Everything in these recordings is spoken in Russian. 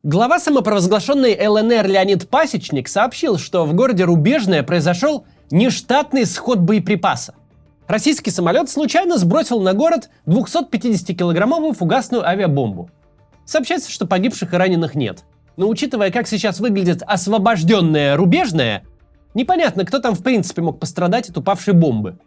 Глава самопровозглашенной ЛНР Леонид Пасечник сообщил, что в городе Рубежное произошел нештатный сход боеприпаса. Российский самолет случайно сбросил на город 250-килограммовую фугасную авиабомбу. Сообщается, что погибших и раненых нет. Но учитывая, как сейчас выглядит освобожденное Рубежное, непонятно, кто там в принципе мог пострадать от упавшей бомбы.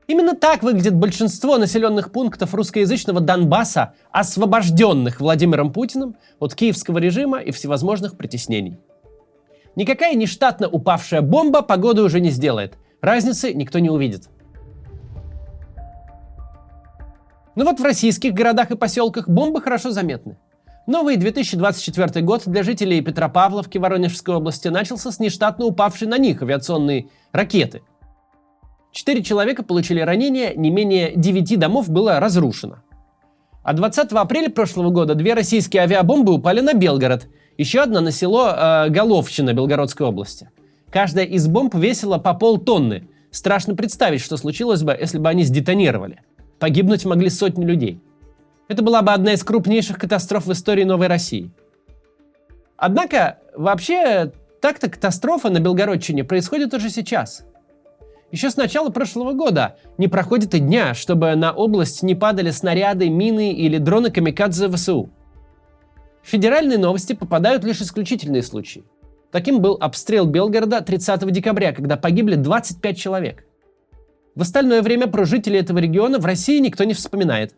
Именно так выглядит большинство населенных пунктов русскоязычного Донбасса, освобожденных Владимиром Путиным от киевского режима и всевозможных притеснений. Никакая нештатно упавшая бомба погоду уже не сделает. Разницы никто не увидит. Но вот в российских городах и поселках бомбы хорошо заметны. Новый 2024 год для жителей Петропавловки Воронежской области начался с нештатно упавшей на них авиационной ракеты. 4 человека получили ранения, не менее 9 домов было разрушено. А 20 апреля прошлого года 2 российские авиабомбы упали на Белгород, еще одна на село Головщина Белгородской области. Каждая из бомб весила по полтонны. Страшно представить, что случилось бы, если бы они сдетонировали. Погибнуть могли сотни людей. Это была бы одна из крупнейших катастроф в истории Новой России. Однако, вообще, так-то катастрофа на Белгородчине происходит уже сейчас. Еще с начала прошлого года не проходит и дня, чтобы на область не падали снаряды, мины или дроны камикадзе ВСУ. В федеральные новости попадают лишь исключительные случаи. Таким был обстрел Белгорода 30 декабря, когда погибли 25 человек. В остальное время про жителей этого региона в России никто не вспоминает.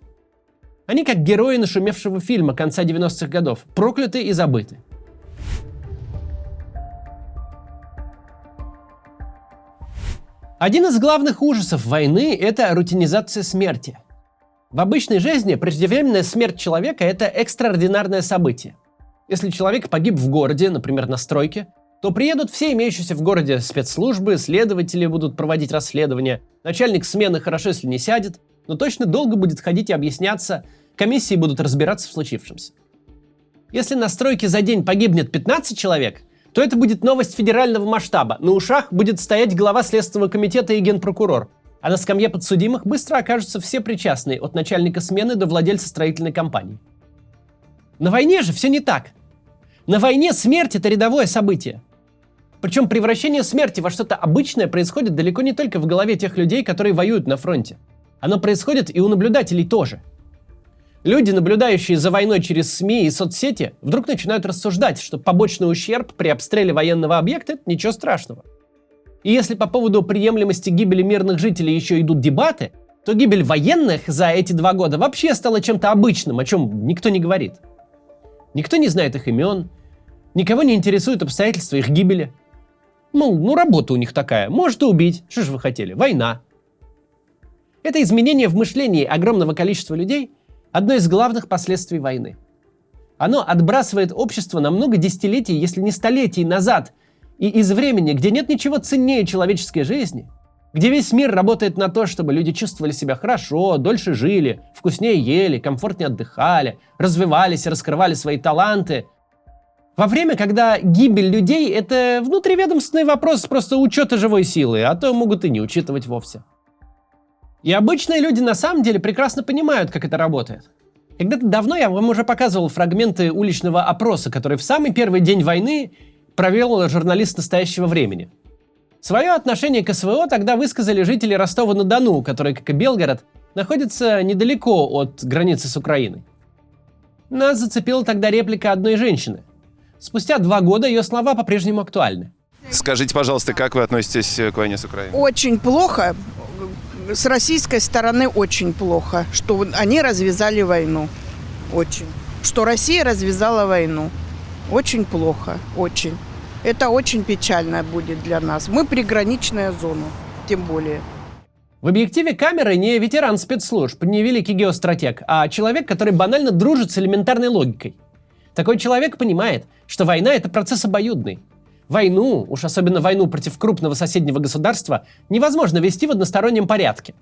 Они как герои нашумевшего фильма конца 90-х годов, прокляты и забыты. Один из главных ужасов войны – это рутинизация смерти. В обычной жизни преждевременная смерть человека – это экстраординарное событие. Если человек погиб в городе, например, на стройке, то приедут все имеющиеся в городе спецслужбы, следователи будут проводить расследования, начальник смены хорошо, если не сядет, но точно долго будет ходить и объясняться, комиссии будут разбираться в случившемся. Если на стройке за день погибнет 15 человек, то это будет новость федерального масштаба. На ушах будет стоять глава Следственного комитета и генпрокурор. А на скамье подсудимых быстро окажутся все причастные, от начальника смены до владельца строительной компании. На войне же все не так. На войне смерть – это рядовое событие. Причем превращение смерти во что-то обычное происходит далеко не только в голове тех людей, которые воюют на фронте. Оно происходит и у наблюдателей тоже. Люди, наблюдающие за войной через СМИ и соцсети, вдруг начинают рассуждать, что побочный ущерб при обстреле военного объекта – это ничего страшного. И если по поводу приемлемости гибели мирных жителей еще идут дебаты, то гибель военных за эти 2 года вообще стала чем-то обычным, о чем никто не говорит. Никто не знает их имен, никого не интересуют обстоятельства их гибели. Ну, работа у них такая, может и убить, что же вы хотели, война. Это изменение в мышлении огромного количества людей – одно из главных последствий войны. Оно отбрасывает общество на много десятилетий, если не столетий назад, и из времени, где нет ничего ценнее человеческой жизни, где весь мир работает на то, чтобы люди чувствовали себя хорошо, дольше жили, вкуснее ели, комфортнее отдыхали, развивались и раскрывали свои таланты. Во время, когда гибель людей – это внутриведомственный вопрос просто учета живой силы, а то могут и не учитывать вовсе. И обычные люди на самом деле прекрасно понимают, как это работает. Когда-то давно я вам уже показывал фрагменты уличного опроса, который в самый первый день войны провел журналист настоящего времени. Свое отношение к СВО тогда высказали жители Ростова-на-Дону, который, как и Белгород, находится недалеко от границы с Украиной. Нас зацепила тогда реплика одной женщины. Спустя 2 года ее слова по-прежнему актуальны. Скажите, пожалуйста, как вы относитесь к войне с Украиной? Очень плохо. С российской стороны очень плохо, что они развязали войну. Очень. Что Россия развязала войну. Очень плохо. Очень. Это очень печально будет для нас. Мы приграничная зона, тем более. В объективе камеры не ветеран спецслужб, не великий геостратег, а человек, который банально дружит с элементарной логикой. Такой человек понимает, что война – это процесс обоюдный. Войну, уж особенно войну против крупного соседнего государства, невозможно вести в одностороннем порядке.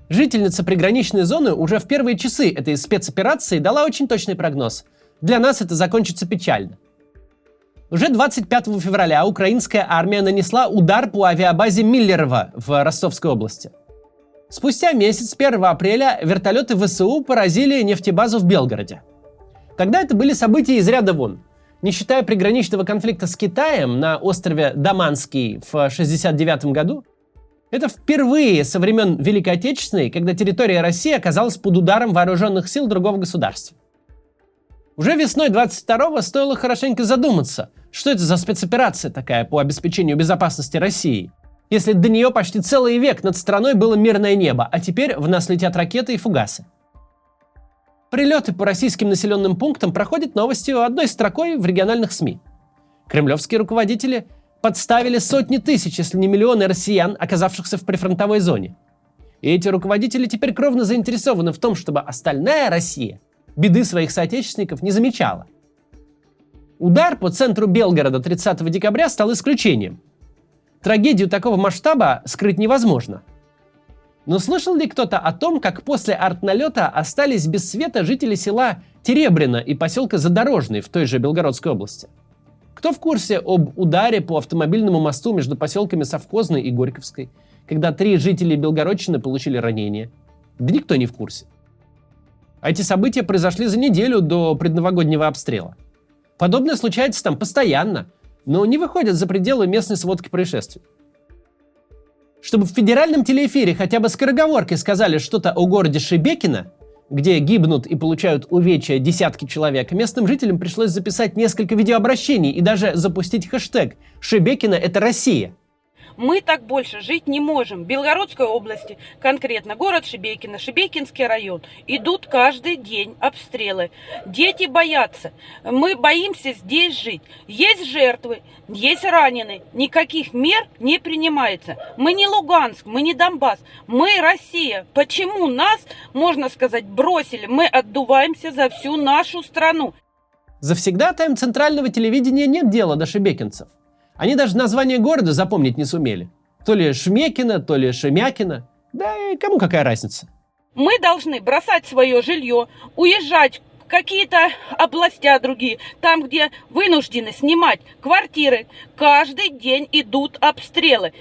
Жительница приграничной зоны уже в первые часы этой спецоперации дала очень точный прогноз. Для нас это закончится печально. Уже 25 февраля украинская армия нанесла удар по авиабазе Миллерово в Ростовской области. Спустя месяц, 1 апреля, вертолеты ВСУ поразили нефтебазу в Белгороде. Тогда это были события из ряда вон. Не считая приграничного конфликта с Китаем на острове Даманский в 1969 году, это впервые со времен Великой Отечественной, когда территория России оказалась под ударом вооруженных сил другого государства. Уже весной 22-го стоило хорошенько задуматься, что это за спецоперация такая по обеспечению безопасности России, если до нее почти целый век над страной было мирное небо, а теперь в нас летят ракеты и фугасы. Прилеты по российским населенным пунктам проходят новостью одной строкой в региональных СМИ. Кремлевские руководители подставили сотни тысяч, если не миллионы россиян, оказавшихся в прифронтовой зоне. И эти руководители теперь кровно заинтересованы в том, чтобы остальная Россия беды своих соотечественников не замечала. Удар по центру Белгорода 30 декабря стал исключением. Трагедию такого масштаба скрыть невозможно. Но слышал ли кто-то о том, как после артналета остались без света жители села Теребрино и поселка Задорожный в той же Белгородской области? Кто в курсе об ударе по автомобильному мосту между поселками Совхозной и Горьковской, когда 3 жителя Белгородчины получили ранения? Да никто не в курсе. А эти события произошли за неделю до предновогоднего обстрела. Подобное случается там постоянно, но не выходят за пределы местной сводки происшествий. Чтобы в федеральном телеэфире хотя бы скороговоркой сказали что-то о городе Шебекино, где гибнут и получают увечья десятки человек, местным жителям пришлось записать несколько видеообращений и даже запустить хэштег «Шебекино – это Россия». Мы так больше жить не можем. В Белгородской области, конкретно город Шебекино, Шебекинский район, идут каждый день обстрелы. Дети боятся. Мы боимся здесь жить. Есть жертвы, есть раненые. Никаких мер не принимается. Мы не Луганск, мы не Донбасс. Мы Россия. Почему нас, можно сказать, бросили? Мы отдуваемся за всю нашу страну. Завсегдатаям центрального телевидения нет дела до шебекинцев. Они даже название города запомнить не сумели. То ли Шмекино, то ли Шемякино. Да и кому какая разница? Мы должны бросать свое жилье, уезжать в какие-то областя другие, там, где вынуждены снимать квартиры. Каждый день идут обстрелы.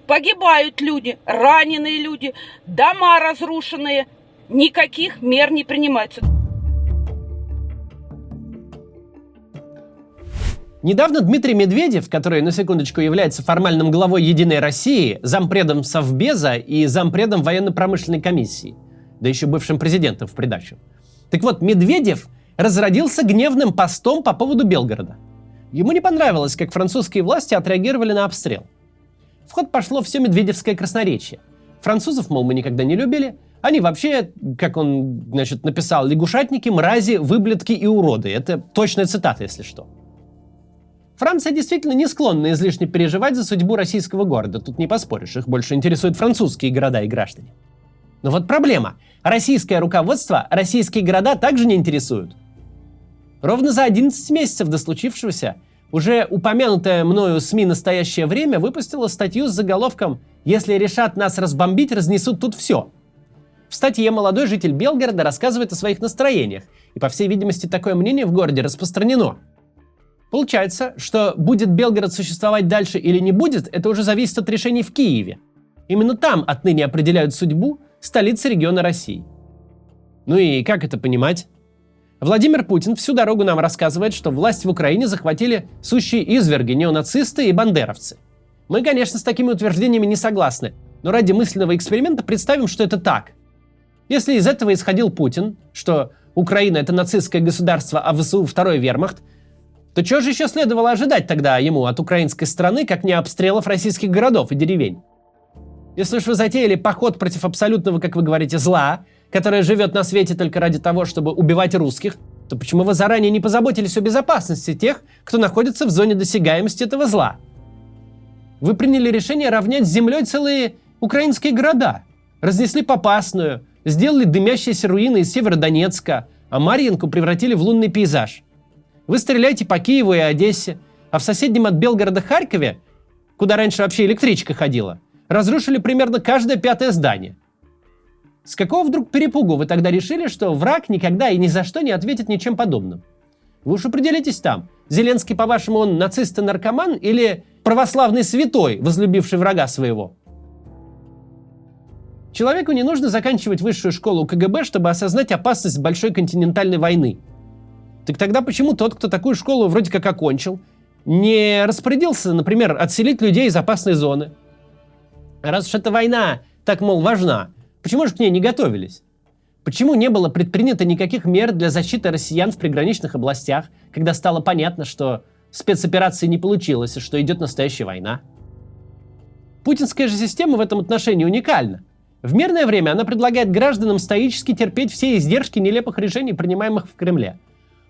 Погибают люди, раненые люди, дома разрушенные. Никаких мер не принимается. Недавно Дмитрий Медведев, который, на секундочку, является формальным главой «Единой России», зампредом Совбеза и зампредом военно-промышленной комиссии, да еще бывшим президентом в придачу. Так вот, Медведев разродился гневным постом по поводу Белгорода. Ему не понравилось, как французские власти отреагировали на обстрел. В ход пошло все медведевское красноречие. Французов, мол, мы никогда не любили. Они вообще, как он, написал, лягушатники, мрази, выблядки и уроды. Это точная цитата, если что. Франция действительно не склонна излишне переживать за судьбу российского города. Тут не поспоришь, их больше интересуют французские города и граждане. Но вот проблема. Российское руководство российские города также не интересуют. Ровно за 11 месяцев до случившегося уже упомянутая мною СМИ «Настоящее время» выпустила статью с заголовком «Если решат нас разбомбить, разнесут тут все». В статье молодой житель Белгорода рассказывает о своих настроениях, и, по всей видимости, такое мнение в городе распространено. Получается, что будет Белгород существовать дальше или не будет, это уже зависит от решений в Киеве. Именно там отныне определяют судьбу столицы региона России. Ну и как это понимать? Владимир Путин всю дорогу нам рассказывает, что власть в Украине захватили сущие изверги, неонацисты и бандеровцы. Мы, конечно, с такими утверждениями не согласны, но ради мысленного эксперимента представим, что это так. Если из этого исходил Путин, что Украина — это нацистское государство, а ВСУ — второй вермахт, то чего же еще следовало ожидать тогда ему от украинской страны, как не обстрелов российских городов и деревень? Если уж вы затеяли поход против абсолютного, как вы говорите, зла, которое живет на свете только ради того, чтобы убивать русских, то почему вы заранее не позаботились о безопасности тех, кто находится в зоне досягаемости этого зла? Вы приняли решение равнять с землей целые украинские города, разнесли Попасную, сделали дымящиеся руины из Северодонецка, а Марьинку превратили в лунный пейзаж. Вы стреляете по Киеву и Одессе, а в соседнем от Белгорода Харькове, куда раньше вообще электричка ходила, разрушили примерно каждое 5-е здание. С какого вдруг перепугу вы тогда решили, что враг никогда и ни за что не ответит ничем подобным? Вы уж определитесь там. Зеленский, по-вашему, он нацист и наркоман или православный святой, возлюбивший врага своего? Человеку не нужно заканчивать высшую школу КГБ, чтобы осознать опасность большой континентальной войны. Так тогда почему тот, кто такую школу вроде как окончил, не распорядился, например, отселить людей из опасной зоны? Раз уж эта война так, мол, важна, почему же к ней не готовились? Почему не было предпринято никаких мер для защиты россиян в приграничных областях, когда стало понятно, что спецоперации не получилось и что идет настоящая война? Путинская же система в этом отношении уникальна. В мирное время она предлагает гражданам стоически терпеть все издержки нелепых решений, принимаемых в Кремле.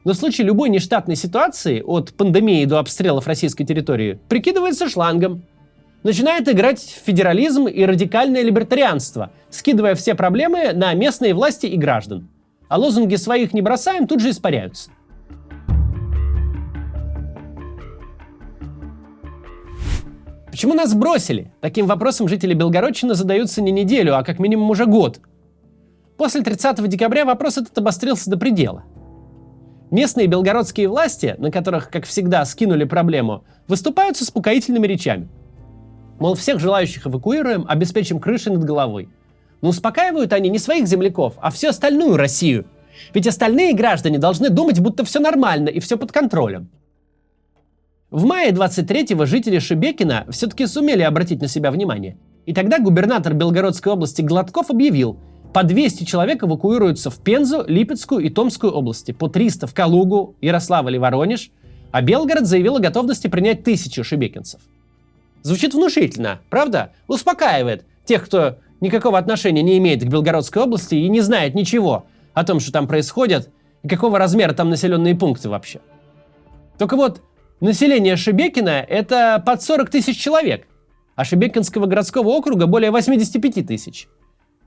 Но в случае любой нештатной ситуации, от пандемии до обстрелов российской территории, прикидывается шлангом. Начинает играть в федерализм и радикальное либертарианство, скидывая все проблемы на местные власти и граждан. А лозунги «своих не бросаем» тут же испаряются. Почему нас бросили? Таким вопросом жители Белгородчины задаются не неделю, а как минимум уже год. После 30 декабря вопрос этот обострился до предела. Местные белгородские власти, на которых, как всегда, скинули проблему, выступают с успокоительными речами. Мол, всех желающих эвакуируем, обеспечим крыши над головой. Но успокаивают они не своих земляков, а всю остальную Россию. Ведь остальные граждане должны думать, будто все нормально и все под контролем. В мае 23-го жители Шебекина все-таки сумели обратить на себя внимание. И тогда губернатор Белгородской области Гладков объявил, по 200 человек эвакуируются в Пензу, Липецкую и Томскую области, по 300 в Калугу, Ярославль и Воронеж, а Белгород заявил о готовности принять 1000 шебекинцев. Звучит внушительно, правда? Успокаивает тех, кто никакого отношения не имеет к Белгородской области и не знает ничего о том, что там происходит и какого размера там населенные пункты вообще. Только вот население Шебекина – это под 40 тысяч человек, а Шебекинского городского округа более 85 тысяч.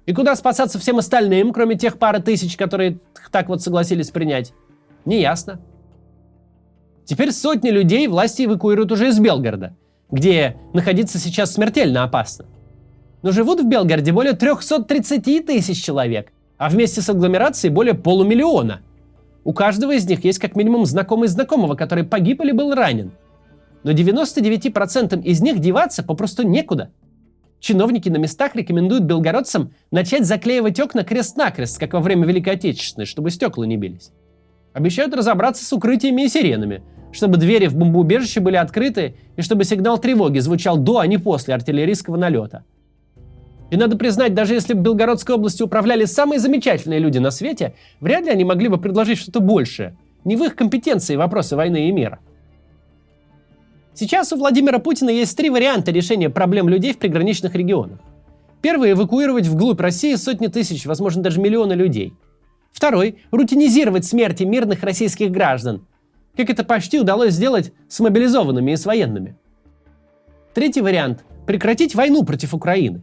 И куда спасаться всем остальным, кроме тех пары тысяч, которые так вот согласились принять? Неясно. Теперь сотни людей власти эвакуируют уже из Белгорода, где находиться сейчас смертельно опасно. Но живут в Белгороде более 330 тысяч человек, а вместе с агломерацией более 500 000. У каждого из них есть как минимум знакомый знакомого, который погиб или был ранен. Но 99% из них деваться попросту некуда. Чиновники на местах рекомендуют белгородцам начать заклеивать окна крест-накрест, как во время Великой Отечественной, чтобы стекла не бились. Обещают разобраться с укрытиями и сиренами, чтобы двери в бомбоубежище были открыты и чтобы сигнал тревоги звучал до, а не после артиллерийского налета. И надо признать, даже если бы Белгородской областью управляли самые замечательные люди на свете, вряд ли они могли бы предложить что-то большее. Не в их компетенции вопросы войны и мира. Сейчас у Владимира Путина есть 3 варианта решения проблем людей в приграничных регионах. Первый – эвакуировать вглубь России сотни тысяч, возможно, даже миллионы людей. Второй – рутинизировать смерти мирных российских граждан, как это почти удалось сделать с мобилизованными и с военными. Третий вариант – прекратить войну против Украины.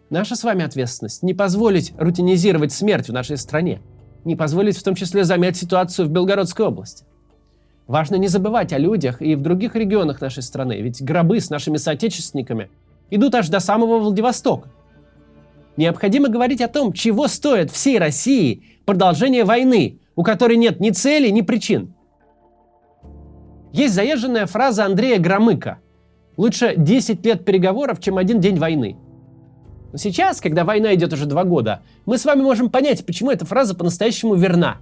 Наша с вами ответственность – не позволить рутинизировать смерть в нашей стране, не позволить в том числе замять ситуацию в Белгородской области. Важно не забывать о людях и в других регионах нашей страны, ведь гробы с нашими соотечественниками идут аж до самого Владивостока. Необходимо говорить о том, чего стоит всей России продолжение войны, у которой нет ни цели, ни причин. Есть заезженная фраза Андрея Громыка: «Лучше 10 лет переговоров, чем 1 день войны». Но сейчас, когда война идет уже 2 года, мы с вами можем понять, почему эта фраза по-настоящему верна.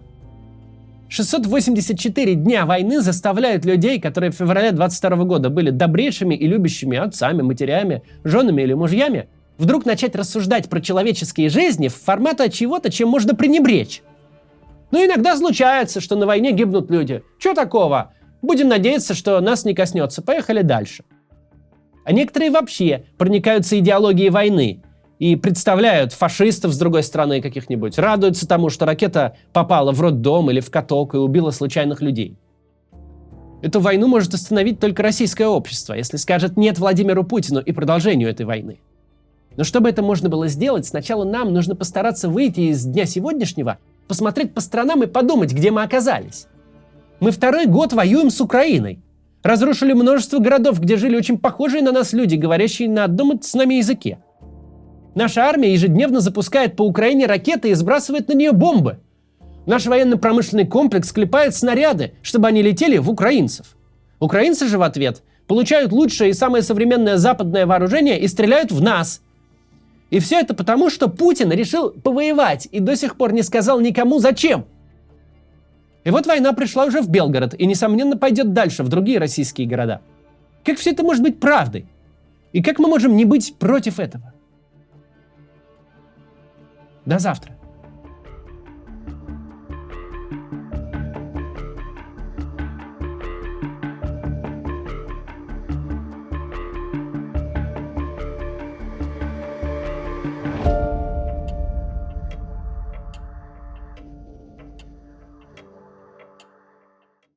684 дня войны заставляют людей, которые в феврале 22 года были добрейшими и любящими отцами, матерями, женами или мужьями, вдруг начать рассуждать про человеческие жизни в формате чего-то, чем можно пренебречь. Но иногда случается, что на войне гибнут люди. Чего такого? Будем надеяться, что нас не коснется. Поехали дальше. А некоторые вообще проникаются идеологией войны и представляют фашистов с другой стороны каких-нибудь, радуются тому, что ракета попала в роддом или в каток и убила случайных людей. Эту войну может остановить только российское общество, если скажет «нет» Владимиру Путину и продолжению этой войны. Но чтобы это можно было сделать, сначала нам нужно постараться выйти из дня сегодняшнего, посмотреть по сторонам и подумать, где мы оказались. Мы 2-й год воюем с Украиной. Разрушили множество городов, где жили очень похожие на нас люди, говорящие на одном с нами языке. Наша армия ежедневно запускает по Украине ракеты и сбрасывает на нее бомбы. Наш военно-промышленный комплекс клепает снаряды, чтобы они летели в украинцев. Украинцы же в ответ получают лучшее и самое современное западное вооружение и стреляют в нас. И все это потому, что Путин решил повоевать и до сих пор не сказал никому зачем. И вот война пришла уже в Белгород и, несомненно, пойдет дальше, в другие российские города. Как все это может быть правдой? И как мы можем не быть против этого? До завтра.